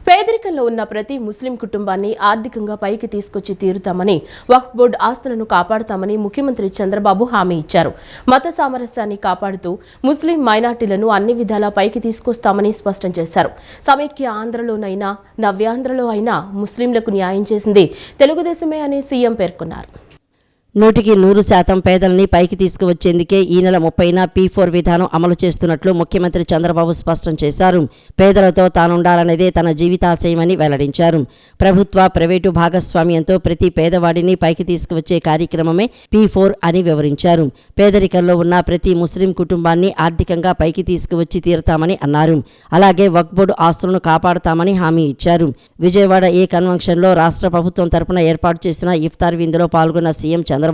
పేదరికంలో ఉన్న ప్రతి ముస్లిం కుటుంబాన్ని ఆర్థికంగా పైకి తీసుకొచ్చి తీరుతామని, వక్ఫ్ బోర్డు ఆస్తులను కాపాడుతామని ముఖ్యమంత్రి చంద్రబాబు హామీ ఇచ్చారు. మత సామరస్యాన్ని కాపాడుతూ ముస్లిం మైనార్టీలను అన్ని విధాలా పైకి తీసుకొస్తామని స్పష్టం చేశారు. సమైక్య ఆంధ్రలోనైనా నవ్యాంధ్రలో అయినా ముస్లింలకు న్యాయం చేసింది తెలుగుదేశమే అని సీఎం పేర్కొన్నారు. 100% పేదల్ని పైకి తీసుకువచ్చేందుకే ఈ నెల 30న P4 విధానం అమలు చేస్తున్నట్లు ముఖ్యమంత్రి చంద్రబాబు స్పష్టం చేశారు. పేదలతో తానుండాలనేదే తన జీవితాశయమని వెల్లడించారు. ప్రభుత్వ ప్రైవేటు భాగస్వామ్యంతో ప్రతి పేదవాడిని పైకి తీసుకువచ్చే కార్యక్రమమే P4 అని వివరించారు. పేదరికంలో ఉన్న ప్రతి ముస్లిం కుటుంబాన్ని ఆర్థికంగా పైకి తీసుకువచ్చి తీరుతామని అన్నారు. అలాగే వక్ఫ్ బోర్డు ఆస్తులను కాపాడుతామని హామీ ఇచ్చారు. విజయవాడ ఏ కన్వెన్షన్లో రాష్ట్ర ప్రభుత్వం తరపున ఏర్పాటు చేసిన ఇఫ్తార్ విందులో పాల్గొన్న సీఎం చంద్రబాబు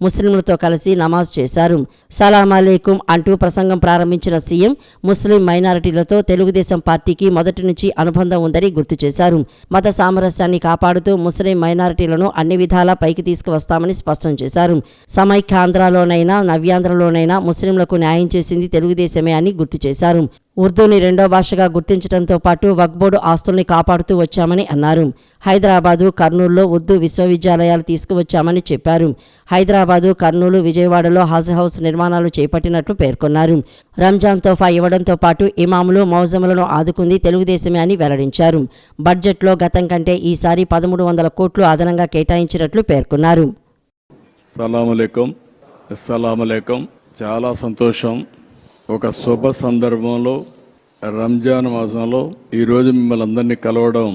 ముస్లింలతో కలిసి నమాజ్ చేశారు. సలాం అలైకుం అంటూ ప్రసంగం ప్రారంభించిన సీఎం ముస్లిం మైనారిటీలతో తెలుగుదేశం పార్టీకి మొదటి నుంచి అనుబంధం ఉందని గుర్తు చేశారు. మత సామరస్యాన్ని కాపాడుతూ ముస్లిం మైనారిటీలను అన్ని విధాలా పైకి తీసుకువస్తామని స్పష్టం చేశారు. సమైక్యాంధ్రలోనైనా నవ్యాంధ్రలోనైనా ముస్లింలకు న్యాయం చేసింది తెలుగుదేశమే అని గుర్తు చేశారు. ఉర్దూని రెండో భాషగా గుర్తించడంతో పాటు వక్ఫ్ బోర్డు ఆస్తుల్ని కాపాడుతూ వచ్చామని అన్నారు. హైదరాబాదు, కర్నూలులో ఉర్దూ విశ్వవిద్యాలయాలు తీసుకువచ్చామని చెప్పారు. హైదరాబాదు, కర్నూలు, విజయవాడలో హజ్ హౌస్ నిర్మాణాలు చేపట్టినట్లు పేర్కొన్నారు. రంజాన్ తోఫా ఇవ్వడంతో పాటు ఇమాములు, మౌజములను ఆదుకుంది తెలుగుదేశమే అని వెల్లడించారు. బడ్జెట్లో గతం కంటే ఈసారి 1300 కోట్లు అదనంగా కేటాయించినట్లు పేర్కొన్నారు. చాలా సంతోషం. ఒక శుభ సందర్భంలో రంజాన్ మాసంలో ఈరోజు మిమ్మల్ని అందరినీ కలవడం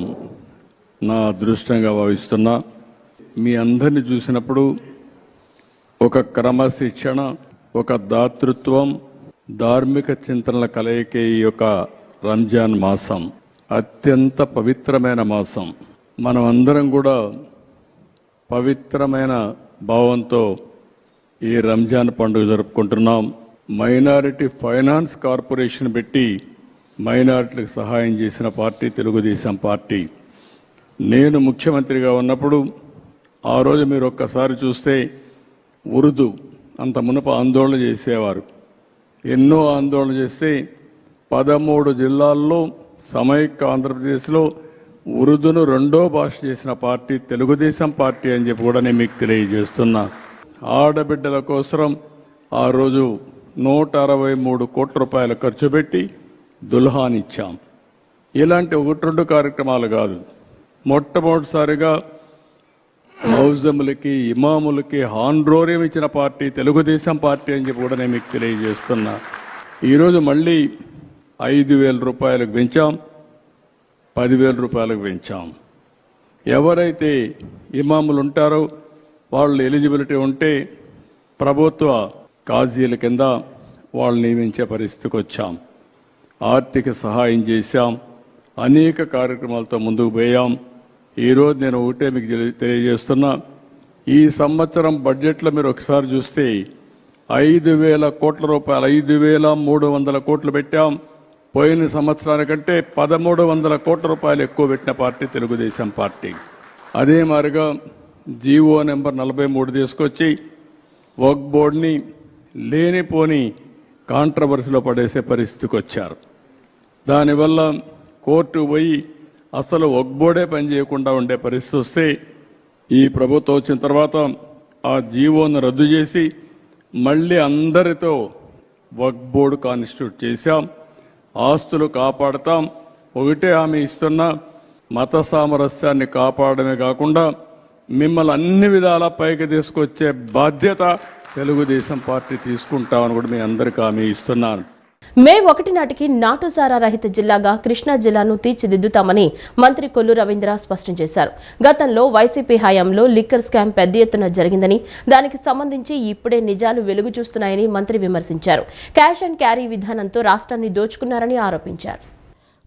నా అదృష్టంగా భావిస్తున్నా. మీ అందరినీ చూసినప్పుడు ఒక క్రమశిక్షణ, ఒక దాతృత్వం, ధార్మిక చింతనల కలయికే ఈ యొక్క రంజాన్ మాసం అత్యంత పవిత్రమైన మాసం. మనం అందరం కూడా పవిత్రమైన భావంతో ఈ రంజాన్ పండుగ జరుపుకుంటున్నాం. మైనారిటీ ఫైనాన్స్ కార్పొరేషన్ పెట్టి మైనారిటీలకు సహాయం చేసిన పార్టీ తెలుగుదేశం పార్టీ. నేను ముఖ్యమంత్రిగా ఉన్నప్పుడు ఆ రోజు మీరు ఒక్కసారి చూస్తే ఉర్దూ అంత మునుపు ఆందోళన చేసేవారు. ఎన్నో ఆందోళన చేస్తే 13 జిల్లాల్లో సమైక్య ఆంధ్రప్రదేశ్లో ఉర్దూను రెండో భాష చేసిన పార్టీ తెలుగుదేశం పార్టీ అని చెప్పి కూడా నేను మీకు తెలియజేస్తున్నా. ఆడబిడ్డల కోసం ఆ రోజు 163 కోట్ల రూపాయలు ఖర్చు పెట్టి దుల్హానిచ్చాం. ఇలాంటి 1-2 కార్యక్రమాలు కాదు, మొట్టమొదటిసారిగా మౌజములకి, ఇమాములకి హాన్రోరియం ఇచ్చిన పార్టీ తెలుగుదేశం పార్టీ అని చెప్పి కూడా నేను మీకు తెలియజేస్తున్నా. ఈరోజు మళ్ళీ 5,000 రూపాయలకు పెంచాం, 10,000 రూపాయలకు పెంచాం. ఎవరైతే ఇమాములు ఉంటారో వాళ్ళు ఎలిజిబిలిటీ ఉంటే ప్రభుత్వ కాజీల కింద వాళ్ళు నియమించే పరిస్థితికి వచ్చాం. ఆర్థిక సహాయం చేశాం, అనేక కార్యక్రమాలతో ముందుకు పోయాం. ఈరోజు నేను ఒకటే మీకు తెలియజేస్తున్నా, ఈ సంవత్సరం బడ్జెట్లో మీరు ఒకసారి చూస్తే 5,000 కోట్ల రూపాయలు, 5,300 కోట్లు పెట్టాం. పోయిన సంవత్సరానికంటే 1,300 కోట్ల రూపాయలు ఎక్కువ పెట్టిన పార్టీ తెలుగుదేశం పార్టీ. అదే మాదిరిగా జీవో నెంబర్ 43 తీసుకొచ్చి వక్ఫ్ బోర్డుని లేనిపోని కాంట్రవర్సీలో పడేసే పరిస్థితికి వచ్చారు. దానివల్ల కోర్టు పోయి అసలు వక్ఫ్ బోర్డే పనిచేయకుండా ఉండే పరిస్థితి వస్తే ఈ ప్రభుత్వం వచ్చిన తర్వాత ఆ జీవోను రద్దు చేసి మళ్ళీ అందరితో వక్ఫ్ బోర్డు కాన్స్టిట్యూట్ చేశాం. ఆస్తులు కాపాడతాం. ఒకటే హామీ ఇస్తున్నా, మత సామరస్యాన్ని కాపాడమే కాకుండా మిమ్మల్ని అన్ని విధాలా పైకి తీసుకొచ్చే బాధ్యత తెలుగుదేశం పార్టీ తీసుకుంటామని కూడా మీ అందరికీ హామీ ఇస్తున్నాను. మే 1 నాటికి నాటుసారా రహిత జిల్లాగా కృష్ణా జిల్లాను తీర్చిదిద్దుతామని మంత్రి కొల్లు రవీంద్ర స్పష్టం చేశారు. గతంలో వైసీపీ హయాంలో లిక్కర్ స్కామ్ పెద్ద ఎత్తున జరిగిందని, దానికి సంబంధించి ఇప్పుడే నిజాలు వెలుగు చూస్తున్నాయని మంత్రి విమర్శించారు. క్యాష్ అండ్ క్యారీ విధానంతో రాష్ట్రాన్ని దోచుకున్నారని ఆరోపించారు.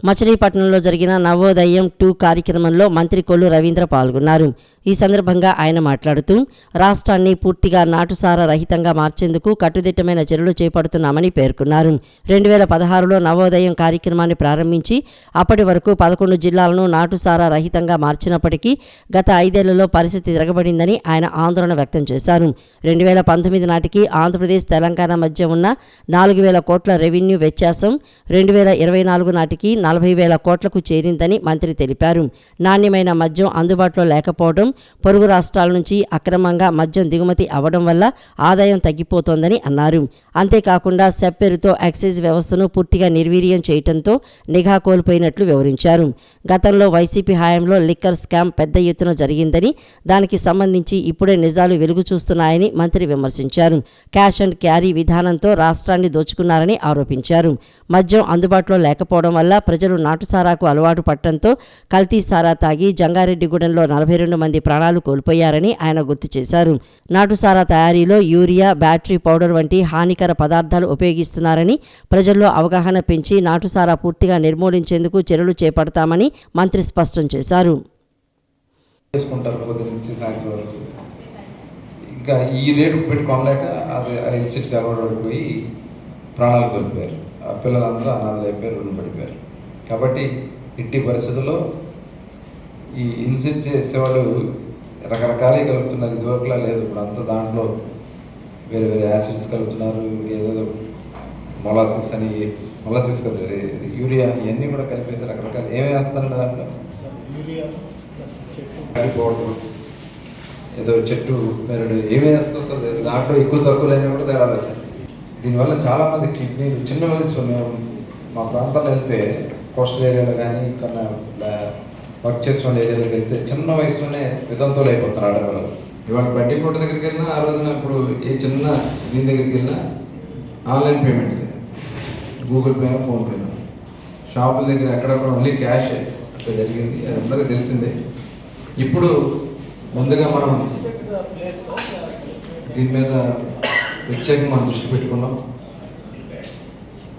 మచిలీపట్నంలో జరిగిన నవోదయం 2 కార్యక్రమంలో మంత్రి కొల్లు రవీంద్ర పాల్గొన్నారు. ఈ సందర్భంగా ఆయన మాట్లాడుతూ రాష్ట్రాన్ని పూర్తిగా నాటుసారా రహితంగా మార్చేందుకు కట్టుదిట్టమైన చర్యలు చేపడుతున్నామని పేర్కొన్నారు. 2016లో నవోదయం కార్యక్రమాన్ని ప్రారంభించి అప్పటి వరకు 11 జిల్లాలను నాటుసారా రహితంగా మార్చినప్పటికీ గత 5 ఏళ్లలో పరిస్థితి తిరగబడిందని ఆయన ఆందోళన వ్యక్తం చేశారు. 2019 నాటికి ఆంధ్రప్రదేశ్, తెలంగాణ మధ్య ఉన్న 4,000 కోట్ల రెవెన్యూ వ్యత్యాసం 2024 నాటికి 40,000 కోట్లకు చేరిందని మంత్రి తెలిపారు. నాణ్యమైన మద్యం అందుబాటులో లేకపోవడం, పొరుగు రాష్ట్రాల నుంచి అక్రమంగా మద్యం దిగుమతి అవ్వడం వల్ల ఆదాయం తగ్గిపోతోందని అన్నారు. అంతేకాకుండా సెప్ పేరుతో ఎక్సైజ్ వ్యవస్థను పూర్తిగా నిర్వీర్యం చేయడంతో నిఘా కోల్పోయినట్లు వివరించారు. గతంలో వైసీపీ హయాంలో లిక్కర్ స్కామ్ పెద్ద ఎత్తున జరిగిందని, దానికి సంబంధించి ఇప్పుడే నిజాలు వెలుగు చూస్తున్నాయని మంత్రి విమర్శించారు. క్యాష్ అండ్ క్యారీ విధానంతో రాష్ట్రాన్ని దోచుకున్నారని ఆరోపించారు. మద్యం అందుబాటులో లేకపోవడం వల్ల ప్రజలు నాటుసారాకు అలవాటు పట్టడంతో కల్తీ సారా తాగి జంగారెడ్డిగూడెంలో 42 మంది ప్రాణాలు కోల్పోయారని ఆయన గుర్తు చేశారు. నాటుసారా తయారీలో యూరియా, బ్యాటరీ పౌడర్ వంటి హానికర పదార్థాలు ఉపయోగిస్తున్నారని, ప్రజల్లో అవగాహన పెంచి నాటుసారా పూర్తిగా నిర్మూలించేందుకు చర్యలు చేపడతామని మంత్రి స్పష్టం చేశారు. ఇంకా ఈ రేటు పెట్టుకోలేక అది ఎలక్ట్రిసిటీకి అలవాటు పడిపోయి ప్రాణాలు కోల్పోయారు. ఆ పిల్లలందరూ అనాథలు అయిపోయారు, రుణం పడిపోయారు. కాబట్టి ఇట్టి పరిస్థితుల్లో ఈ ఇన్సెప్ట్ చేసేవాళ్ళు రకరకాలే కలుపుతున్నారు. ఇదివరకులా లేదు. ఇప్పుడు అంతా దాంట్లో వేరే వేరే యాసిడ్స్ కలుపుతున్నారు. ఏదేదో మొలాసిస్ అని, మొలాసిస్ కదా, యూరియా, ఇవన్నీ కూడా కలిపేసి రకరకాలు ఏమేమి వేస్తారండి దాంట్లో. కలిపోవడం, ఏదో చెట్టు మెరడు ఏమేమి వేసుకొస్తుంది, దాంట్లో ఎక్కువ తక్కువలైనా కూడా తేడాలు వచ్చేస్తాయి. దీనివల్ల చాలామంది కిడ్నీలు చిన్న వయసులో, మేము మా ప్రాంతాల్లో వెళ్తే కోస్టల్ ఏరియాలో కానీ ఇక్కడ వర్క్ చేస్తున్న ఏరియాలోకి వెళ్తే చిన్న వయసులోనే వితంతువులు అయిపోతున్నారు ఆడపిల్లలు. ఇవాళ బడ్డీ కోట దగ్గరికి వెళ్ళినా, ఆ రోజున ఇప్పుడు ఏ చిన్న దీని దగ్గరికి వెళ్ళినా ఆన్లైన్ పేమెంట్స్, గూగుల్ పేనా, ఫోన్పేనా, షాపుల దగ్గర ఎక్కడెక్కడ ఓన్లీ క్యాష్ అట్లా జరిగింది. అది అందరికీ తెలిసిందే. ఇప్పుడు ముందుగా మనం దీని మీద ప్రత్యేకంగా మనం దృష్టి పెట్టుకున్నాం.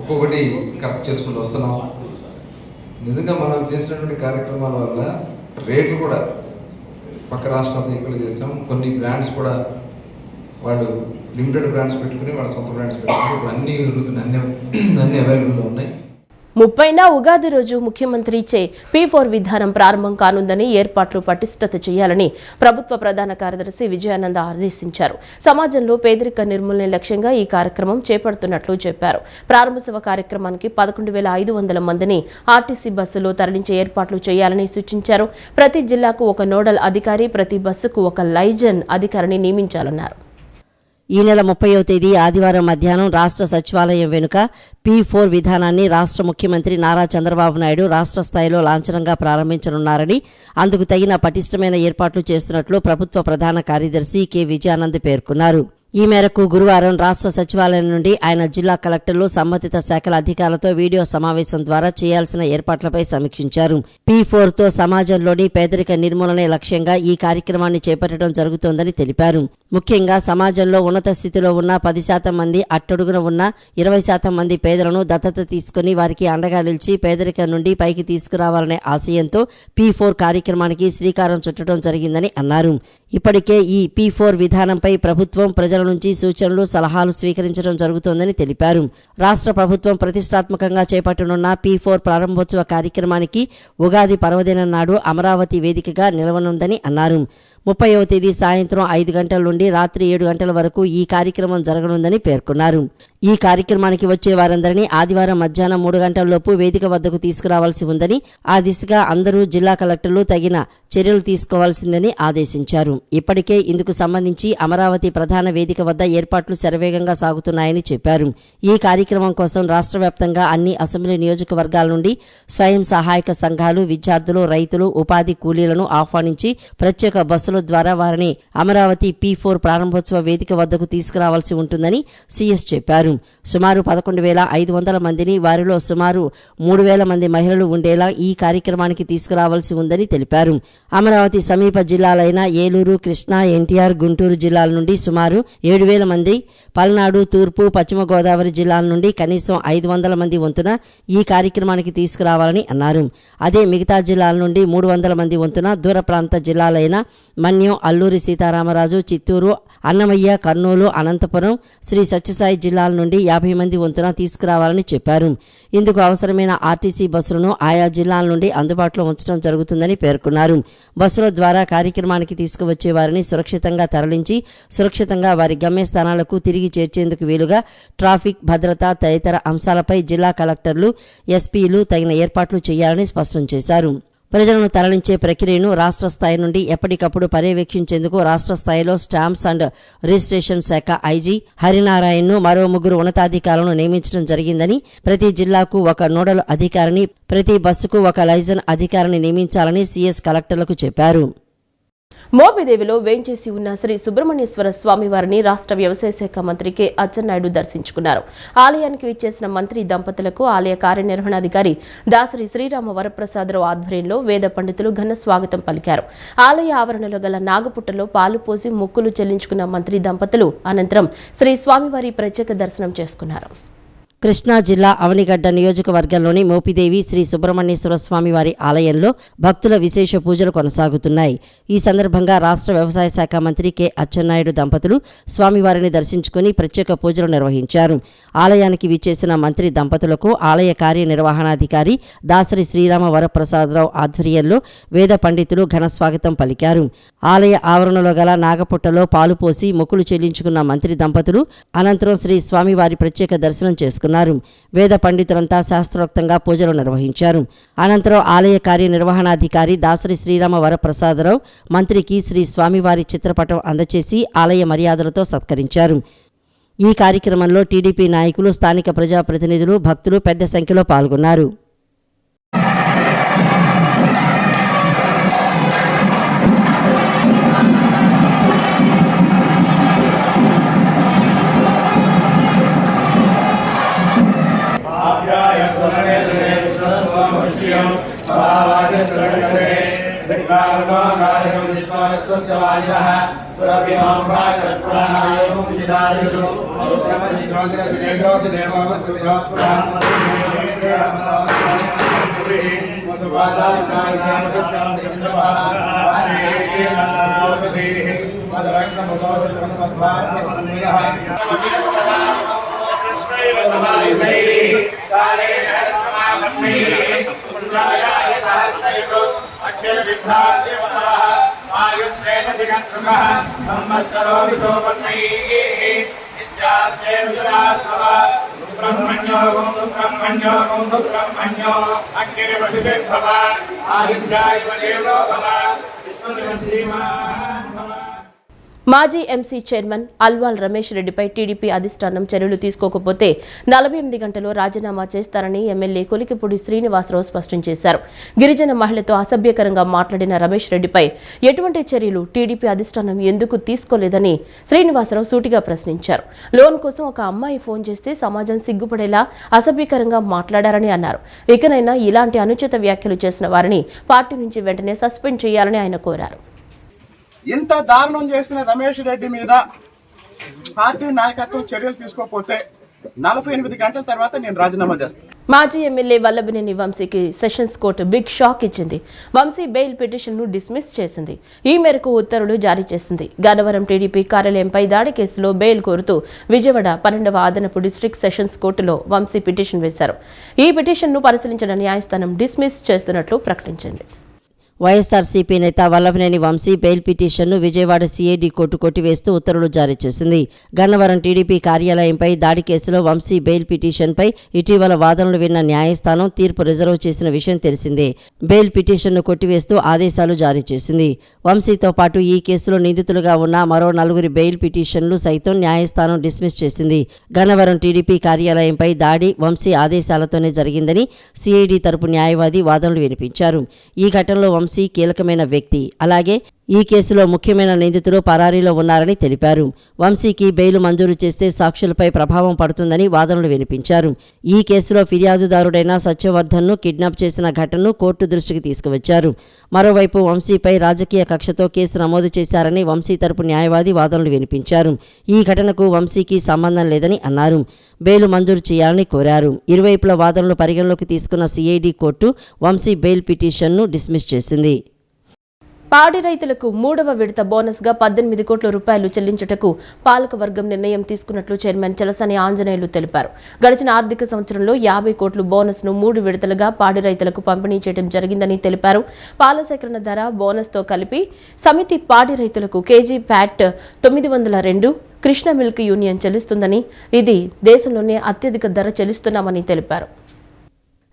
ఒక్కొక్కటి కరెక్ట్ చేసుకుంటూ వస్తున్నాం. నిజంగా మనం చేసినటువంటి కార్యక్రమాల వల్ల రేట్లు కూడా పక్క రాష్ట్రాలతో ఈక్వల్ చేసాం. కొన్ని బ్రాండ్స్ కూడా వాళ్ళు లిమిటెడ్ బ్రాండ్స్ పెట్టుకుని వాళ్ళ సొంత బ్రాండ్స్ పెట్టుకుని ఇప్పుడు అన్నీ దొరుకుతున్నాయి, అన్నీ అవైలబుల్లో ఉన్నాయి. 30న ఉగాది రోజు ముఖ్యమంత్రి చే P4 విధానం ప్రారంభం కానుందని, ఏర్పాట్లు పటిష్టత చేయాలని ప్రభుత్వ ప్రధాన కార్యదర్శి విజయానంద ఆదేశించారు. సమాజంలో పేదరిక నిర్మూలన లక్ష్యంగా ఈ కార్యక్రమం చేపడుతున్నట్లు చెప్పారు. ప్రారంభోత్సవ కార్యక్రమానికి 11,500 మందిని ఆర్టీసీ బస్సులో తరలించే ఏర్పాట్లు చేయాలని సూచించారు. ప్రతి జిల్లాకు ఒక నోడల్ అధికారి, ప్రతి బస్సుకు ఒక లైజన్ అధికారిని నియమించాలన్నారు. ఈ నెల 30వ తేదీ ఆదివారం మధ్యాహ్నం రాష్ట్ర సచివాలయం వెనుక P4 విధానాన్ని రాష్ట్ర ముఖ్యమంత్రి నారా చంద్రబాబు నాయుడు రాష్ట్ర స్థాయిలో లాంఛనంగా ప్రారంభించనున్నారని, అందుకు తగిన పటిష్టమైన ఏర్పాట్లు చేస్తున్నట్లు ప్రభుత్వ ప్రధాన కార్యదర్శి కె విజయానంద్ పేర్కొన్నారు. ఈ మేరకు గురువారం రాష్ట్ర సచివాలయం నుండి ఆయన జిల్లా కలెక్టర్లు, సంబంధిత శాఖల అధికారులతో వీడియో సమావేశం ద్వారా చేయాల్సిన ఏర్పాట్లపై సమీక్షించారు. P4తో సమాజంలోని పేదరిక నిర్మూలనే లక్ష్యంగా ఈ కార్యక్రమాన్ని చేపట్టడం జరుగుతోందని తెలిపారు. ముఖ్యంగా సమాజంలో ఉన్నత స్థితిలో ఉన్న 10% మంది, అట్టడుగున ఉన్న 20% మంది పేదలను దత్తత తీసుకుని వారికి అండగా నిలిచి పేదరికం నుండి పైకి తీసుకురావాలనే ఆశయంతో P4 కార్యక్రమానికి శ్రీకారం చుట్టడం జరిగిందని అన్నారు. ఇప్పటికే ఈ P4 విధానంపై ప్రభుత్వం ప్రజల నుంచి సూచనలు, సలహాలు స్వీకరించడం జరుగుతోందని తెలిపారు. రాష్ట్ర ప్రభుత్వం ప్రతిష్టాత్మకంగా చేపట్టనున్న P4 ప్రారంభోత్సవ కార్యక్రమానికి ఉగాది పర్వదినం నాడు అమరావతి వేదికగా నిలవనుందని అన్నారు. 30వ తేదీ సాయంత్రం 5 గంటల నుండి రాత్రి 7 గంటల వరకు ఈ కార్యక్రమం జరగనుందని పేర్కొన్నారు. ఈ కార్యక్రమానికి వచ్చే వారందరినీ ఆదివారం మధ్యాహ్నం 3 గంటలలోపు వేదిక వద్దకు తీసుకురావాల్సి ఉందని, ఆ దిశగా అందరూ జిల్లా కలెక్టర్లు తగిన చర్యలు తీసుకోవాల్సిందని ఆదేశించారు. ఇప్పటికే ఇందుకు సంబంధించి అమరావతి ప్రధాన వేదిక వద్ద ఏర్పాట్లు శరవేగంగా సాగుతున్నాయని చెప్పారు. ఈ కార్యక్రమం కోసం రాష్ట్ర వ్యాప్తంగా అన్ని అసెంబ్లీ నియోజకవర్గాల నుండి స్వయం సహాయక సంఘాలు, విద్యార్థులు, రైతులు, ఉపాధి కూలీలను ఆహ్వానించి ప్రత్యేక బస్సుల ద్వారా వారిని అమరావతి P4 ప్రారంభోత్సవ వేదిక వద్దకు తీసుకురావాల్సి ఉంటుందని సీఎస్ చెప్పారు. సుమారు 11,500 మందిని, వారిలో సుమారు 3,000 మంది మహిళలు ఉండేలా ఈ కార్యక్రమానికి తీసుకురావాల్సి ఉందని తెలిపారు. అమరావతి సమీప జిల్లాలైన ఏలూరు, కృష్ణా, ఎన్టీఆర్, గుంటూరు జిల్లాల నుండి సుమారు 7,000 మంది, పల్నాడు, తూర్పు, పశ్చిమ గోదావరి జిల్లాల నుండి కనీసం 500 మంది వంతున ఈ కార్యక్రమానికి తీసుకురావాలని అన్నారు. అదే మిగతా జిల్లాల నుండి 300 మంది వంతున దూర ప్రాంత జిల్లాలైన మన్యం, అల్లూరి సీతారామరాజు, చిత్తూరు, అన్నమయ్య, కర్నూలు, అనంతపురం, శ్రీ సత్యసాయి జిల్లాల నుండి 50 మంది వంతున తీసుకురావాలని చెప్పారు. ఇందుకు అవసరమైన ఆర్టీసీ బస్సులను ఆయా జిల్లాల నుండి అందుబాటులో ఉంచడం జరుగుతుందని పేర్కొన్నారు. బస్సుల ద్వారా కార్యక్రమానికి తీసుకువచ్చే వారిని సురక్షితంగా తరలించి సురక్షితంగా వారి గమ్యస్థానాలకు తిరిగి చేర్చేందుకు వీలుగా ట్రాఫిక్, భద్రత తదితర అంశాలపై జిల్లా కలెక్టర్లు, ఎస్పీలు తగిన ఏర్పాట్లు చేయాలని స్పష్టం చేశారు. ప్రజలను తరలించే ప్రక్రియను రాష్ట్ర స్థాయి నుండి ఎప్పటికప్పుడు పర్యవేక్షించేందుకు రాష్ట్ర స్థాయిలో స్టాంప్స్ అండ్ రిజిస్ట్రేషన్ శాఖ ఐజీ హరినారాయణ్ను మరో 3 ఉన్నతాధికారులను నియమించడం జరిగిందని, ప్రతి జిల్లాకు ఒక నోడల్ అధికారిని, ప్రతి బస్సుకు ఒక లైజన్ అధికారిని నియమించాలని సీఎస్ కలెక్టర్లకు చెప్పారు. మోపిదేవిలో వేంచేసి ఉన్న శ్రీ సుబ్రహ్మణ్యేశ్వర స్వామి వారిని రాష్ట్ర వ్యవసాయ శాఖ మంత్రి కె అచ్చెన్నాయుడు దర్శించుకున్నారు. ఆలయానికి విచ్చేసిన మంత్రి దంపతులకు ఆలయ కార్యనిర్వహణాధికారి దాసరి శ్రీరామ వరప్రసాదరావు ఆధ్వర్యంలో వేద పండితులు ఘన స్వాగతం పలికారు. ఆలయ ఆవరణలో గల నాగపుట్టలో పాలు పోసి మొక్కులు చెల్లించుకున్న మంత్రి దంపతులు అనంతరం శ్రీ స్వామివారి ప్రత్యేక దర్శనం చేసుకున్నారు. కృష్ణా జిల్లా అవనిగడ్డ నియోజకవర్గంలోని మోపిదేవి శ్రీ సుబ్రహ్మణ్యేశ్వర స్వామి వారి ఆలయంలో భక్తుల విశేష పూజలు కొనసాగుతున్నాయి. ఈ సందర్భంగా రాష్ట్ర వ్యవసాయ శాఖ మంత్రి కె అచ్చెన్నాయుడు దంపతులు స్వామివారిని దర్శించుకుని ప్రత్యేక పూజలు నిర్వహించారు. ఆలయానికి విచ్చేసిన మంత్రి దంపతులకు ఆలయ కార్యనిర్వహణాధికారి దాసరి శ్రీరామ వరప్రసాదరావు ఆధ్వర్యంలో వేద పండితులు ఘన స్వాగతం పలికారు. ఆలయ ఆవరణలో గల నాగపుట్టలో పాలు పోసి మొక్కులు చెల్లించుకున్న మంత్రి దంపతులు అనంతరం శ్రీ స్వామివారి ప్రత్యేక దర్శనం చేసుకున్నారు. వేద పండితులంతా శాస్త్రోక్తంగా పూజలు నిర్వహించారు. అనంతరం ఆలయ కార్యనిర్వహణాధికారి దాసరి శ్రీరామ వరప్రసాదరావు మంత్రికి శ్రీ స్వామివారి చిత్రపటం అందచేసి ఆలయ మర్యాదలతో సత్కరించారు. ఈ కార్యక్రమంలో టీడీపీ నాయకులు, స్థానిక ప్రజాప్రతినిధులు, భక్తులు పెద్ద సంఖ్యలో పాల్గొన్నారు. మాజీ ఎంసీ చైర్మన్ అల్వాల్ రమేష్ రెడ్డిపై టీడీపీ అధిష్టానం చర్యలు తీసుకోకపోతే 48 గంటల్లో రాజీనామా చేస్తారని ఎమ్మెల్యే కొలికిపూడి శ్రీనివాసరావు స్పష్టం చేశారు. గిరిజన మహిళతో అసభ్యకరంగా మాట్లాడిన రమేష్ రెడ్డిపై ఎటువంటి చర్యలు టీడీపీ అధిష్టానం ఎందుకు తీసుకోలేదని శ్రీనివాసరావు సూటిగా ప్రశ్నించారు. లోన్ కోసం ఒక అమ్మాయి ఫోన్ చేస్తే సమాజం సిగ్గుపడేలా అసభ్యకరంగా మాట్లాడారని అన్నారు. ఇకనైనా ఇలాంటి అనుచిత వ్యాఖ్యలు చేసిన వారిని పార్టీ నుంచి వెంటనే సస్పెండ్ చేయాలని ఆయన కోరారు. ఇంత దారుణం చేసిన రమేష్ రెడ్డి మీద పార్టీ నాయకత్వం చర్యలు తీసుకోకపోతే 48 గంటల తర్వాత నేను రాజీనామా చేస్తాను. మాజీ ఎమ్మెల్యే వల్లభనేని వంశీకి సెషన్స్ కోర్టు బిగ్ షాక్ ఇచ్చింది. వంశీ బెయిల్ పిటిషన్ను డిస్మిస్ చేసింది. ఈ మేరకు ఉత్తర్వులు జారీ చేసింది. గన్నవరం టీడీపీ కార్యాలయంపై దాడి కేసులో బెయిల్ కోరుతూ విజయవాడ 12వ అదనపు డిస్ట్రిక్ట్ సెషన్స్ కోర్టులో వంశీ పిటిషన్ వేశారు. ఈ పిటిషన్ను పరిశీలించిన న్యాయస్థానం డిస్మిస్ చేస్తున్నట్లు ప్రకటించింది. వైఎస్ఆర్సీపీ నేత వల్లభనేని వంశీ బెయిల్ పిటిషన్ను విజయవాడ సిఐడి కోర్టు కొట్టివేస్తూ ఉత్తర్వులు జారీ చేసింది. గన్నవరం టీడీపీ కార్యాలయంపై దాడి కేసులో వంశీ బెయిల్ పిటిషన్పై ఇటీవల వాదనలు విన్న న్యాయస్థానం తీర్పు రిజర్వ్ చేసిన విషయం తెలిసిందే. బెయిల్ పిటిషన్ను కొట్టివేస్తూ ఆదేశాలు జారీ చేసింది. వంశీతో పాటు ఈ కేసులో నిందితులుగా ఉన్న మరో 4 బెయిల్ పిటిషన్లు సైతం న్యాయస్థానం డిస్మిస్ చేసింది. గన్నవరం టీడీపీ కార్యాలయంపై దాడి వంశీ ఆదేశాలతోనే జరిగిందని సిఐడి తరపు న్యాయవాది వాదనలు వినిపించారు. ఈ ఘటనలో వంశీ కీలకమైన వ్యక్తి. అలాగే ఈ కేసులో ముఖ్యమైన నిందితులు పరారీలో ఉన్నారని తెలిపారు. వంశీకి బెయిల్ మంజూరు చేస్తే సాక్షులపై ప్రభావం పడుతుందని వాదనలు వినిపించారు. ఈ కేసులో ఫిర్యాదుదారుడైన సత్యవర్ధన్ను కిడ్నాప్ చేసిన ఘటనను కోర్టు దృష్టికి తీసుకువచ్చారు. మరోవైపు వంశీపై రాజకీయ కక్షతో కేసు నమోదు చేశారని వంశీ తరపు న్యాయవాది వాదనలు వినిపించారు. ఈ ఘటనకు వంశీకి సంబంధం లేదని అన్నారు. బెయిల్ మంజూరు చేయాలని కోరారు. ఇరువైపుల వాదనలు పరిగణలోకి తీసుకున్న సిఐడి కోర్టు వంశీ బెయిల్ పిటిషన్ను డిస్మిస్ చేసింది. పాడి రైతులకు 3వ విడత బోనస్గా 18 కోట్ల రూపాయలు చెల్లించుటకు పాలకవర్గం నిర్ణయం తీసుకున్నట్లు చైర్మన్ చలసాని ఆంజనేయులు తెలిపారు. గడిచిన ఆర్థిక సంవత్సరంలో 50 కోట్ల బోనస్ను 3 విడతలుగా పాడి రైతులకు పంపిణీ చేయడం జరిగిందని తెలిపారు. పాల సేకరణ ధర బోనస్తో కలిపి సమితి పాడి రైతులకు KG fat 902 Krishna milk union చెల్లిస్తుందని, ఇది దేశంలోనే అత్యధిక ధర చెల్లిస్తున్నామని తెలిపారు.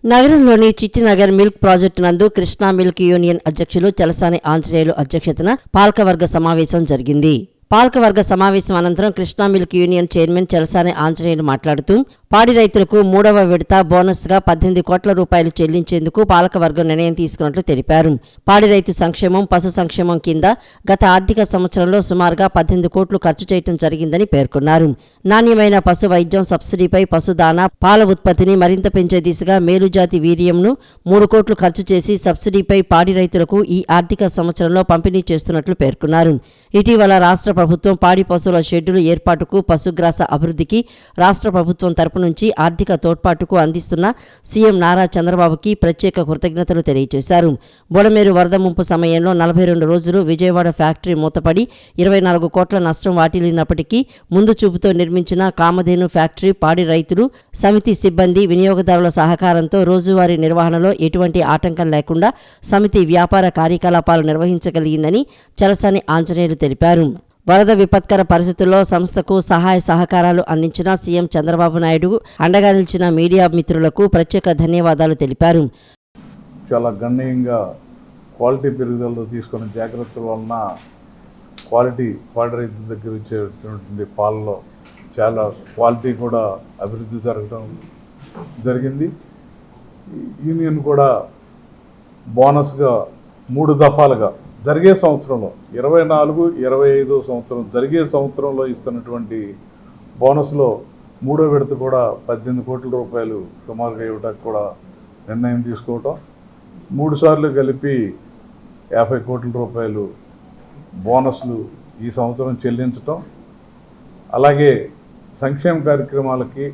నగరంలోని చిట్టినగర్ మిల్క్ ప్రాజెక్టు నందు కృష్ణా మిల్క్ యూనియన్ అధ్యక్షులు చలసాని ఆంజనేయులు అధ్యక్షతన పాలకవర్గ సమావేశం జరిగింది. పాలకవర్గ సమావేశం అనంతరం Krishna milk union chairman Chalasani Anjaneyulu మాట్లాడుతూ పాడి రైతులకు 3వ విడత బోనస్గా 18 కోట్ల రూపాయలు చెల్లించేందుకు పాలకవర్గం నిర్ణయం తీసుకున్నట్లు తెలిపారు. పాడి రైతు సంక్షేమం, పశు సంక్షేమం కింద గత ఆర్థిక సంవత్సరంలో సుమారుగా 18 కోట్లు ఖర్చు చేయడం జరిగిందని పేర్కొన్నారు. నాణ్యమైన పశు వైద్యం, సబ్సిడీపై పశుదానా, పాల ఉత్పత్తిని మరింత పెంచే దిశగా మేలుజాతి వీర్యంను 3 కోట్లు ఖర్చు చేసి సబ్సిడీపై పాడి రైతులకు ఈ ఆర్థిక సంవత్సరంలో పంపిణీ చేస్తున్నట్లు పేర్కొన్నారు. ఇటీవల రాష్ట్ర ప్రభుత్వం పాడి పశువుల షెడ్యూలు ఏర్పాటుకు, పశుగ్రాస అభివృద్ధికి రాష్ట్ర ప్రభుత్వం తరపు నుంచి ఆర్థిక తోడ్పాటుకు అందిస్తున్న సీఎం నారా చంద్రబాబుకి ప్రత్యేక కృతజ్ఞతలు తెలియజేశారు. బుడమేరు వరద ముంపు సమయంలో 42 రోజులు విజయవాడ ఫ్యాక్టరీ మూతపడి 24 కోట్ల నష్టం వాటిల్లినప్పటికీ ముందు చూపుతో నిర్మించిన కామధేను ఫ్యాక్టరీ పాడి రైతులు, సమితి సిబ్బంది, వినియోగదారుల సహకారంతో రోజువారీ నిర్వహణలో ఎటువంటి ఆటంకం లేకుండా సమితి వ్యాపార కార్యకలాపాలు నిర్వహించగలిగిందని చలసాని ఆంజనేయులు తెలిపారు. వరద విపత్కర పరిస్థితుల్లో సంస్థకు సహాయ సహకారాలు అందించిన సీఎం చంద్రబాబు నాయుడు అండగా నిలిచిన మీడియా మిత్రులకు ప్రత్యేక ధన్యవాదాలు తెలిపారు. చాలా గణనీయంగా క్వాలిటీ పెరుగుదలలో తీసుకున్న జాగ్రత్తల వలన పాడి రైతుల దగ్గర ఇచ్చేటువంటి పాలలో చాలా క్వాలిటీ కూడా అభివృద్ధి జరగడం జరిగింది. యూనియన్ కూడా బోనస్గా 3 దఫాలుగా జరిగే సంవత్సరంలో 24, 25 సంవత్సరం జరిగే సంవత్సరంలో ఇస్తున్నటువంటి బోనస్లో 3వ విడత కూడా 18 కోట్ల రూపాయలు సుమారుగా ఇవ్వడానికి కూడా నిర్ణయం తీసుకోవటం, 3 సార్లు కలిపి 50 కోట్ల రూపాయలు బోనస్లు ఈ సంవత్సరం చెల్లించటం, అలాగే సంక్షేమ కార్యక్రమాలకి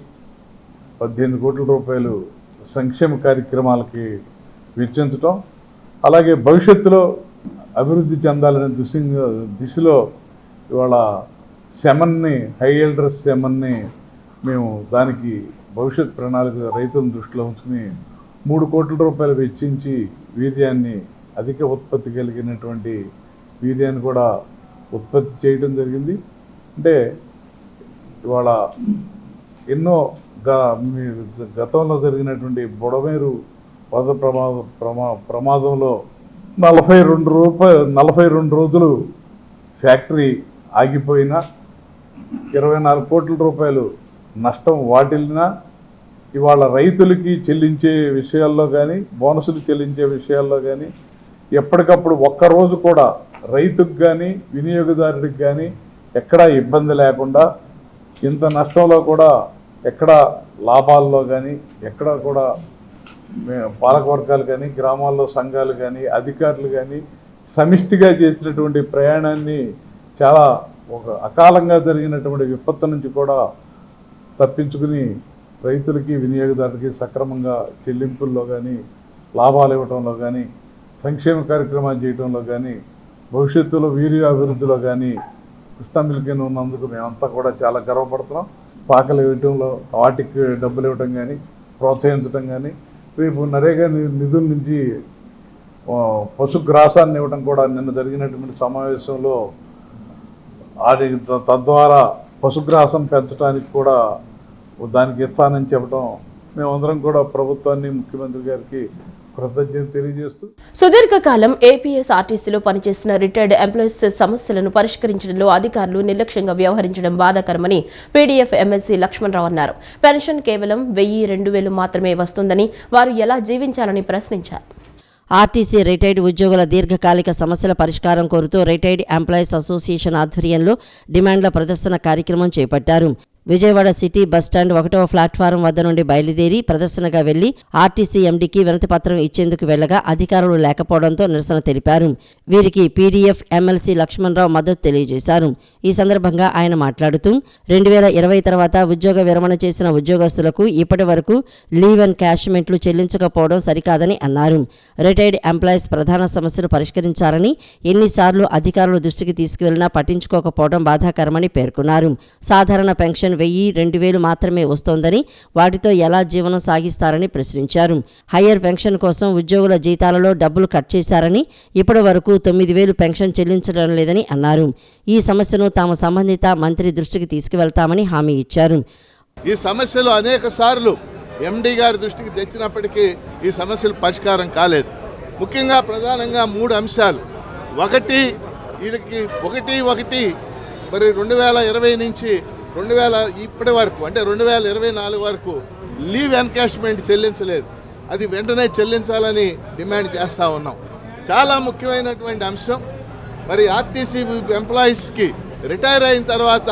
18 కోట్ల రూపాయలు సంక్షేమ కార్యక్రమాలకి వెచ్చించటం, అలాగే భవిష్యత్తులో అభివృద్ధి చెందాలనే దిశలో ఇవాళ సెమన్ని, హై ఎల్డర్స్ సెమన్ని మేము దానికి భవిష్యత్ ప్రణాళిక రైతులను దృష్టిలో ఉంచుకుని 3 కోట్ల రూపాయలు వెచ్చించి వీర్యాన్ని, అధిక ఉత్పత్తి కలిగినటువంటి వీర్యాన్ని కూడా ఉత్పత్తి చేయడం జరిగింది. అంటే ఇవాళ ఎన్నో గతంలో జరిగినటువంటి బుడమేరు వరద ప్రమాదంలో 42 రోజులు ఫ్యాక్టరీ ఆగిపోయినా, 24 కోట్ల రూపాయలు నష్టం వాటిల్లినా, ఇవాళ రైతులకి చెల్లించే విషయాల్లో కానీ, బోనసులు చెల్లించే విషయాల్లో కానీ ఎప్పటికప్పుడు ఒక్కరోజు కూడా రైతుకు కానీ వినియోగదారుడికి కానీ ఎక్కడా ఇబ్బంది లేకుండా, ఇంత నష్టంలో కూడా ఎక్కడా లాభాల్లో కానీ ఎక్కడా కూడా పాలకవర్గాలు కానీ, గ్రామాల్లో సంఘాలు కానీ, అధికారులు కానీ సమిష్టిగా చేసినటువంటి ప్రయాణాన్ని చాలా ఒక అకాలంగా జరిగినటువంటి విపత్తు నుంచి కూడా తప్పించుకుని రైతులకి, వినియోగదారులకి సక్రమంగా చెల్లింపుల్లో కానీ, లాభాలు ఇవ్వటంలో కానీ, సంక్షేమ కార్యక్రమాలు చేయడంలో కానీ, భవిష్యత్తులో వీర్య అభివృద్ధిలో కానీ కృష్ణా మిల్క్ ఉన్నందుకు మేమంతా కూడా చాలా గర్వపడుతున్నాం. పాకలు ఇవ్వటంలో వాటికి డబ్బులు ఇవ్వటం కానీ, ప్రోత్సహించడం కానీ, రేపు నరేగా నిధుల నుంచి పశుగ్రాసాన్ని ఇవ్వడం కూడా నిన్న జరిగినటువంటి సమావేశంలో అది తద్వారా పశుగ్రాసం పెంచడానికి కూడా దానికి ఇస్తానని చెప్పడం మేమందరం కూడా ప్రభుత్వాన్ని, ముఖ్యమంత్రి గారికి కృతజ్ఞత తెలియజేస్తూ, సుదీర్ఘకాలం ఏపీఎస్ఆర్టీసీలో పనిచేసిన రిటైర్డ్ ఎంప్లాయీస్ సమస్యలను పరిష్కరించడంలో అధికారులు నిర్లక్ష్యంగా వ్యవహరించడం బాధాకరమని పీడీఎఫ్ ఎమ్మెల్సీ లక్ష్మణరావు అన్నారు. పెన్షన్ కేవలం 1000-2000 మాత్రమే వస్తుందని, వారు ఎలా జీవించాలని ప్రశ్నించారు. ఆర్టీసీ రిటైర్డ్ ఉద్యోగుల దీర్ఘకాలిక సమస్యల పరిష్కారం కోరుతూ రిటైర్డ్ ఎంప్లాయీస్ అసోసియేషన్ ఆధ్వర్యంలో డిమాండ్ల ప్రదర్శన కార్యక్రమం చేపట్టారు. విజయవాడ సిటీ బస్టాండ్ 1వ ప్లాట్ఫారం వద్ద నుండి బయలుదేరి ప్రదర్శనగా వెళ్లి ఆర్టీసీ ఎండీకి వినతి పత్రం ఇచ్చేందుకు వెళ్లగా అధికారులు లేకపోవడంతో నిరసన తెలిపారు. వీరికి పీడీఎఫ్ ఎమ్మెల్సీ లక్ష్మణరావు మద్దతు తెలియజేశారు. ఈ సందర్భంగా ఆయన మాట్లాడుతూ 2020 తర్వాత ఉద్యోగ విరమణ చేసిన ఉద్యోగస్తులకు ఇప్పటి వరకు లీవ్ అండ్ క్యాష్మెంట్లు చెల్లించకపోవడం సరికాదని అన్నారు. రిటైర్డ్ ఎంప్లాయీస్ ప్రధాన సమస్యలు పరిష్కరించాలని ఎన్నిసార్లు అధికారుల దృష్టికి తీసుకువెళ్లినా పట్టించుకోకపోవడం బాధాకరమని పేర్కొన్నారు. సాధారణ పెన్షన్ 1000-2000 మాత్రమే వస్తోందని వాటితో ఎలా జీవనం సాగిస్తారని ప్రశ్నించారు. హయ్యర్ పెన్షన్ కోసం ఉద్యోగుల జీతాలలో డబ్బులు కట్ చేశారని ఇప్పటి వరకు 9000 పెన్షన్ చెల్లించడం లేదని అన్నారు. ఈ సమస్యను తాము సంబంధిత మంత్రి దృష్టికి తీసుకువెళ్తామని హామీ ఇచ్చారు. ఈ సమస్యలు అనేక సార్లు ఎండీ గారి దృష్టికి తెచ్చినప్పటికీ ఈ సమస్యలు పరిష్కారం కాలేదు. ముఖ్యంగా ప్రధానంగా 3 అంశాలు. ఒకటి మరి 2020 నుంచి ఇప్పటి వరకు అంటే 2024 వరకు లీవ్ ఎన్కాష్మెంట్ చెల్లించలేదు. అది వెంటనే చెల్లించాలని డిమాండ్ చేస్తూ ఉన్నాం. చాలా ముఖ్యమైనటువంటి అంశం, మరి ఆర్టీసీ ఎంప్లాయీస్కి రిటైర్ అయిన తర్వాత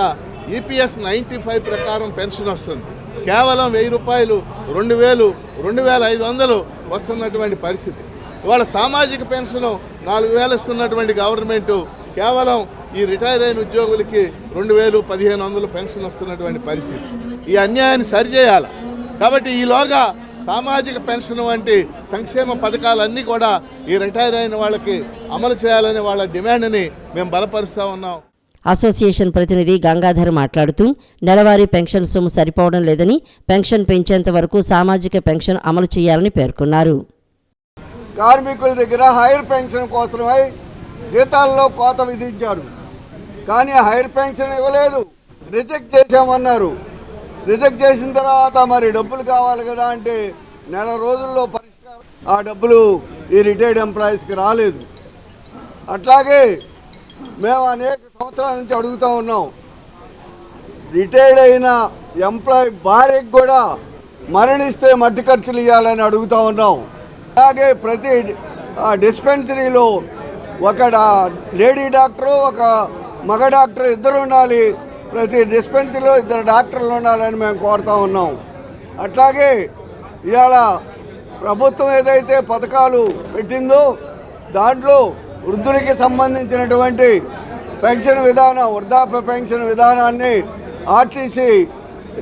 ఈపీఎస్ 95 ప్రకారం పెన్షన్ వస్తుంది. కేవలం 1000 రూపాయలు 2000, 2500 వస్తున్నటువంటి పరిస్థితి. ఇవాళ సామాజిక పెన్షన్ 4000 ఇస్తున్నటువంటి గవర్నమెంటు కేవలం ఈ రిటైర్ అయిన ఉద్యోగులకి 2000, 1500 పెన్షన్ వస్తున్నటువంటి పరిస్థితి. ఈ అన్యాయాన్ని సరిచేయాలి. కాబట్టి ఈలోగా సామాజిక పెన్షన్ వంటి సంక్షేమ పథకాలన్నీ కూడా ఈ రిటైర్ అయిన వాళ్ళకి అమలు చేయాలనే వాళ్ళ డిమాండ్ని మేము బలపరుస్తూ ఉన్నాం. అసోసియేషన్ ప్రతినిధి గంగాధర్ మాట్లాడుతూ నెలవారీ పెన్షన్ సొమ్ము సరిపోవడం లేదని, పెన్షన్ పెంచేంత వరకు సామాజిక పెన్షన్ అమలు చేయాలని పేర్కొన్నారు. కార్మికుల దగ్గర హైర్ పెన్షన్ కోసమై జీతాల్లో కోత విధించారు. కానీ హైర్ పెన్షన్ ఇవ్వలేదు, రిజెక్ట్ చేశామన్నారు. రిజెక్ట్ చేసిన తర్వాత మరి డబ్బులు కావాలి కదా అంటే నెల రోజుల్లో పరిష్కారం, ఆ డబ్బులు ఈ రిటైర్డ్ ఎంప్లాయీస్కి రాలేదు. అట్లాగే మేము అనేక సంవత్సరాల నుంచి అడుగుతూ ఉన్నాం, రిటైర్డ్ అయిన ఎంప్లాయీ భార్యకు కూడా మరణిస్తే మట్టి ఖర్చులు ఇవ్వాలని అడుగుతూ ఉన్నాం. అలాగే ప్రతి డిస్పెన్సరీలో ఒక లేడీ డాక్టరు, ఒక మగ డాక్టర్ ఇద్దరు ఉండాలి. ప్రతి డిస్పెన్సరీలో 2 డాక్టర్లు ఉండాలని మేము కోరుతూ ఉన్నాం. అట్లాగే ఇవాళ ప్రభుత్వం ఏదైతే పథకాలు పెట్టిందో దాంట్లో వృద్ధులకి సంబంధించినటువంటి పెన్షన్ విధానం, వృద్ధాప్య పెన్షన్ విధానాన్ని ఆర్టీసీ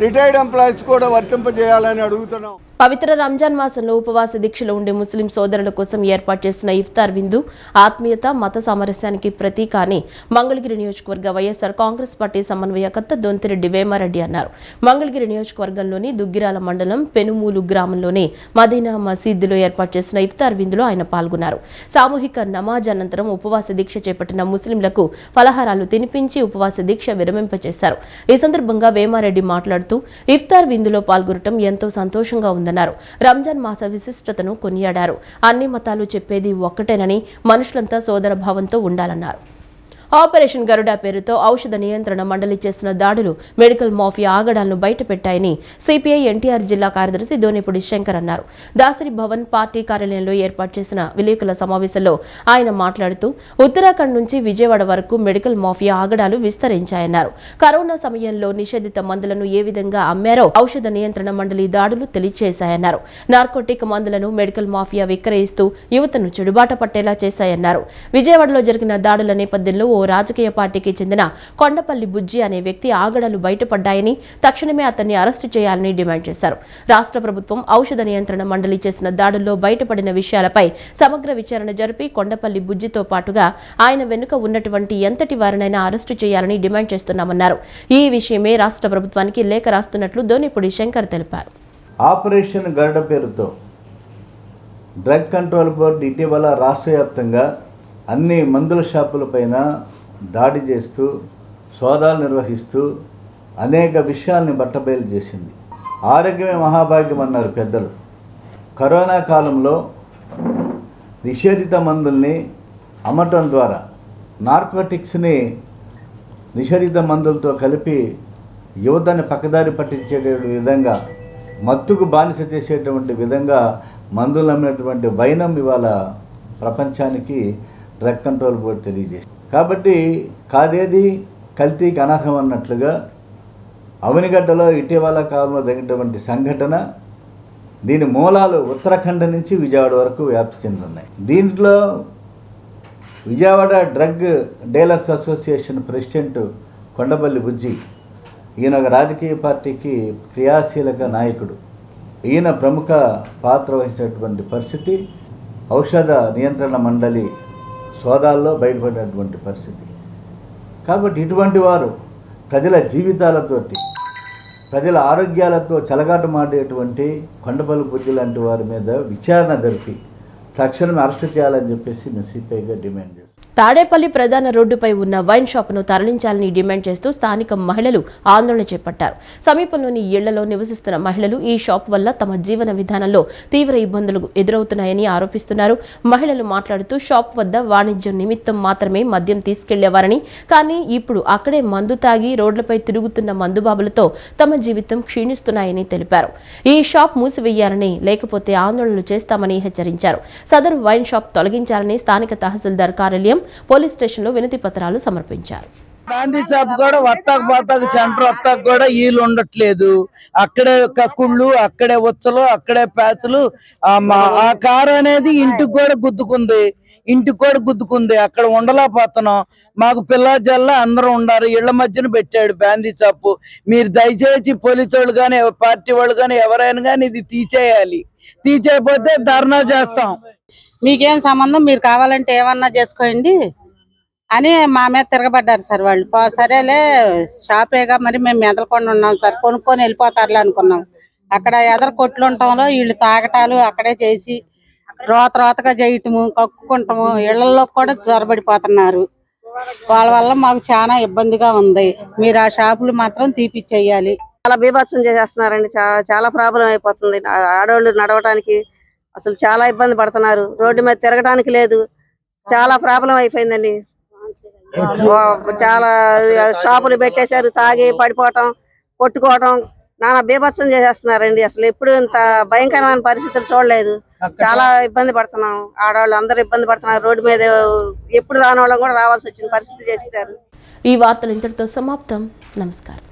రిటైర్డ్ ఎంప్లాయీస్ కూడా వర్తింపజేయాలని అడుగుతున్నాం. పవిత్ర రంజాన్ మాసంలో ఉపవాస దీక్షలో ఉండే ముస్లిం సోదరుల కోసం ఏర్పాటు చేసిన ఇఫ్తార్ విందు ఆత్మీయత, మత సామరస్యానికి ప్రతీక అని మంగళగిరి నియోజకవర్గ వైఎస్ఆర్ కాంగ్రెస్ పార్టీ సమన్వయకర్త దొంతిరెడ్డి వేమారెడ్డి అన్నారు. మంగళగిరి నియోజకవర్గంలోని దుగ్గిరాల మండలం పెనుమూలు గ్రామంలోని మదీనా మసీదులో ఏర్పాటు చేసిన ఇఫ్తార్ విందులో ఆయన పాల్గొన్నారు. సామూహిక నమాజ్ అనంతరం ఉపవాస దీక్ష చేపట్టిన ముస్లింలకు ఫలహారాలు తినిపించి ఉపవాస దీక్ష విరమింపచేశారు. ఈ సందర్భంగా వేమారెడ్డి మాట్లాడుతూ ఇఫ్తార్ విందులో పాల్గొనడం ఎంతో సంతోషంగా ఉందన్నారు. రంజాన్ మాస విశిష్టతను కొనియాడారు. అన్ని మతాలు చెప్పేది ఒక్కటేనని, మనుషులంతా సోదర భావంతో ఉండాలన్నారు. ఆపరేషన్ గరుడ పేరుతో ఔషధ నియంత్రణ మండలి చేసిన దాడులు మెడికల్ మాఫియా ఆగడాలను బయటపెట్టాయని సిపిఐ ఎన్టీఆర్ జిల్లా కార్యదర్శి దోనిపూడి శంకర్ అన్నారు. దాసరి భవన్ పార్టీ కార్యాలయంలో ఏర్పాటు చేసిన విలేకరుల సమావేశంలో ఆయన మాట్లాడుతూ ఉత్తరాఖండ్ నుంచి విజయవాడ వరకు మెడికల్ మాఫియా ఆగడాలు విస్తరించాయన్నారు. కరోనా సమయంలో నిషేధిత మందులను ఏ విధంగా అమ్మారో ఔషధ నియంత్రణ మండలి దాడులు తెలియజేశాయన్నారు. నార్కోటిక్ మందులను మెడికల్ మాఫియా విక్రయిస్తూ యువతను చెడుబాట పట్టేలా చేశాయన్నారు. విజయవాడలో జరిగిన దాడుల నేపథ్యంలో ఓ రాజకీయ పార్టీకి చెందిన కొండపల్లి బుజ్జి అనే వ్యక్తి ఆగడాలు బయటపడ్డాయని, తక్షణమే అతన్ని అరెస్టు చేయాలని డిమాండ్ చేశారు. రాష్ట్ర ప్రభుత్వం ఔషధ నియంత్రణ మండలి చేసిన దాడుల్లో బయటపడిన విషయాలపై సమగ్ర విచారణ జరిపి కొండపల్లి బుజ్జితో పాటుగా ఆయన వెనుక ఉన్నటువంటి ఎంతటి వారినైనా అరెస్టు చేయాలని డిమాండ్ చేస్తున్నామన్నారు. ఈ విషయమే రాష్ట్ర ప్రభుత్వానికి లేఖ రాస్తున్నట్లు దోనిపూడి శంకర్ తెలిపారు. ఆపరేషన్ గరుడ పేరుతో డ్రగ్ కంట్రోల్ బోర్డు ఇటీవల రాష్ట్ర వ్యాప్తంగా అన్ని మందుల షాపులపైన దాడి చేస్తూ సోదాలు నిర్వహిస్తూ అనేక విషయాల్ని బట్టబయలు చేసింది. ఆరోగ్యమే మహాభాగ్యం అన్నారు పెద్దలు. కరోనా కాలంలో నిషేధిత మందుల్ని అమ్మటం ద్వారా, నార్కోటిక్స్ని నిషేధిత మందులతో కలిపి యువతని పక్కదారి పట్టించే విధంగా, మత్తుకు బానిస చేసేటువంటి విధంగా మందులు అమ్మినటువంటి వైనం ఇవాళ ప్రపంచానికి డ్రగ్ కంట్రోల్ బోర్డు తెలియజేసింది. కాబట్టి కాదేది కల్తీకి అనర్హం అన్నట్లుగా అవనిగడ్డలో ఇటీవల కాలంలో జరిగినటువంటి సంఘటన, దీని మూలాలు ఉత్తరాఖండ్ నుంచి విజయవాడ వరకు వ్యాప్తి చెందున్నాయి. దీంట్లో Vijayawada drug dealers association president Kondapalli Bujji, ఈయన ఒక రాజకీయ పార్టీకి క్రియాశీలక నాయకుడు. ఈయన ప్రముఖ పాత్ర వహించినటువంటి పరిస్థితి ఔషధ నియంత్రణ మండలి సోదాల్లో బయటపడినటువంటి పరిస్థితి. కాబట్టి ఇటువంటి వారు ప్రజల జీవితాలతోటి, ప్రజల ఆరోగ్యాలతో చెలగాటమాడేటువంటి కొండపల్లి బుజ్జి లాంటి వారి మీద విచారణ జరిపి తక్షణమే అరెస్టు చేయాలని చెప్పేసి మేము సిపిఐగా డిమాండ్ చేస్తాం. తాడేపల్లి ప్రధాన రోడ్డుపై ఉన్న వైన్ షాపును తరలించాలని డిమాండ్ చేస్తూ స్థానిక మహిళలు ఆందోళన చేపట్టారు. సమీపంలోని ఇళ్లలో నివసిస్తున్న మహిళలు ఈ షాప్ వల్ల తమ జీవన విధానంలో తీవ్ర ఇబ్బందులు ఎదురవుతున్నాయని ఆరోపిస్తున్నారు. మహిళలు మాట్లాడుతూ షాప్ వద్ద వాణిజ్యం నిమిత్తం మాత్రమే మద్యం తీసుకెళ్లేవారని, కానీ ఇప్పుడు అక్కడే మందు తాగి రోడ్లపై తిరుగుతున్న మందుబాబులతో తమ జీవితం క్షీణిస్తున్నాయని తెలిపారు. ఈ షాప్ మూసివేయాలని, లేకపోతే ఆందోళనలు చేస్తామని హెచ్చరించారు. సదరు వైన్ షాప్ తొలగించాలని స్థానిక తహసీల్దార్ కార్యాలయం, పోలీస్ స్టేషన్లో వినతి పత్రాలు సమర్పించారు. గాంధీ షాప్ కూడా వత్తాకు సెంటర్ వత్తాకు కూడా వీళ్ళు ఉండట్లేదు. అక్కడే కక్కుళ్ళు, అక్కడే ఉచ్చలు, అక్కడే ప్యాచులు. ఆ కారు అనేది ఇంటికి కూడా గుద్దుకుంది. అక్కడ ఉండలేకపోతున్నాం. మాకు పిల్ల జల్ల అందరూ ఉండారు. ఇళ్ల మధ్యన పెట్టాడు గాంధీ షాపు. మీరు దయచేసి పోలీసు వాళ్ళు కానీ, పార్టీ వాళ్ళు కానీ, ఎవరైనా కానీ ఇది తీసేయాలి. తీసేయకపోతే ధర్నా చేస్తాం. మీకేం సంబంధం, మీరు కావాలంటే ఏమన్నా చేసుకోండి అని మా మీద తిరగబడ్డారు సార్ వాళ్ళు. సరేలే షాపేగా మరి మేము మెదలకుండా ఉన్నాం సార్, కొనుక్కొని వెళ్ళిపోతారులే అనుకున్నాం. అక్కడ ఎదరు కొట్లు ఉండటంలో వీళ్ళు తాగటాలు అక్కడే చేసి రోతగా చేయటము, కక్కుకుంటాము, ఇళ్లలో కూడా జ్వరబడిపోతున్నారు. వాళ్ళ వల్ల మాకు చాలా ఇబ్బందిగా ఉంది. మీరు ఆ షాపులు మాత్రం తీపిచ్చేయాలి. చాలా బీభత్సం చేసేస్తున్నారండి. చాలా ప్రాబ్లం అయిపోతుంది. ఆడవాళ్ళు నడవటానికి అసలు చాలా ఇబ్బంది పడుతున్నారు. రోడ్డు మీద తిరగడానికి లేదు. చాలా ప్రాబ్లం అయిపోయిందండి. చాలా షాపులు పెట్టేశారు. తాగి పడిపోవటం, కొట్టుకోవటం, నానా బీభత్సం చేసేస్తున్నారండి. అసలు ఎప్పుడు ఇంత భయంకరమైన పరిస్థితులు చూడలేదు. చాలా ఇబ్బంది పడుతున్నాం. ఆడవాళ్ళు అందరూ ఇబ్బంది పడుతున్నారు. రోడ్డు మీద ఎప్పుడు రాని వాళ్ళం కూడా రావాల్సి వచ్చిన పరిస్థితి చేసేసారు. ఈ వార్తలు ఇంతటితో సమాప్తం. నమస్కారం.